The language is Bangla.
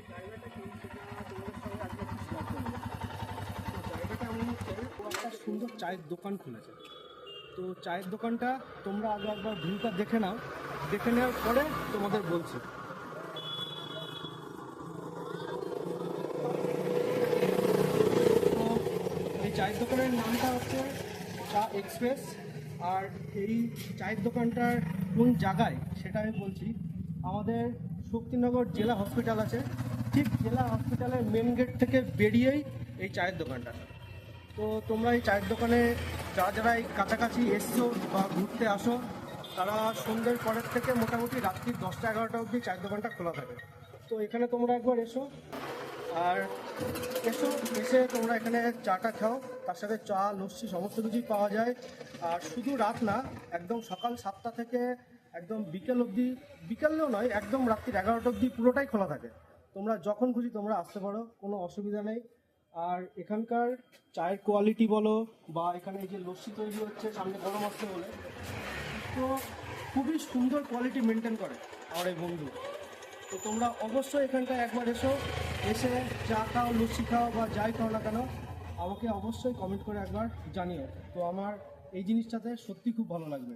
জায়গাটা কি সেটা তোমাদের সঙ্গে আজকে একটু শেয়ার করবো। তো জায়গাটা এমন হচ্ছে, ও একটা সুন্দর চায়ের দোকান খুলেছে। তো চায়ের দোকানটা তোমরা আগে একবার ভিউটা দেখে নাও, দেখে নেওয়ার পরে তোমাদের বলছি। তো এই চায়ের দোকানের নামটা হচ্ছে চা এক্সপ্রেস। আর এই চায়ের দোকানটার কোন জায়গায় সেটা আমি বলছি। আমাদের শক্তিনগর জেলা হসপিটাল আছে, ঠিক জেলা হসপিটালের মেন গেট থেকে বেরিয়েই এই চায়ের দোকানটা। তো তোমরা এই চায়ের দোকানে যারা যারা এই কাছাকাছি এসছো বা ঘুরতে আসো, তারা সন্ধ্যের পরের থেকে মোটামুটি রাত্রি 10টা-11টা অবধি চায়ের দোকানটা খোলা থাকে। তো এখানে তোমরা একবার এসো, আর এসে তোমরা এখানে চাটা খাও, তার সাথে চা লস্যি সমস্ত কিছুই পাওয়া যায়। আর শুধু রাত না, একদম সকাল 7টা থেকে একদম বিকেল অবধি, বিকেলেও নয়, একদম রাত্রি 11টা অবধি পুরোটাই খোলা থাকে। তোমরা যখন খুশি তোমরা আসতে পারো, কোনো অসুবিধা নেই। আর এখানকার চায়ের কোয়ালিটি বলো, বা এখানে এই যে লস্যি তৈরি হচ্ছে সামনে গরম আসছে বলে, তো খুবই সুন্দর কোয়ালিটি মেনটেন করে আমার এই বন্ধু। তো তোমরা অবশ্যই এখানটায় একবার এসো, এসে চা খাও, লস্যি খাও বা যাই খাও না কেন, আমাকে অবশ্যই কমেন্ট করে একবার জানিও। তো আমার এই জিনিসটাতে সত্যি খুব ভালো লাগবে।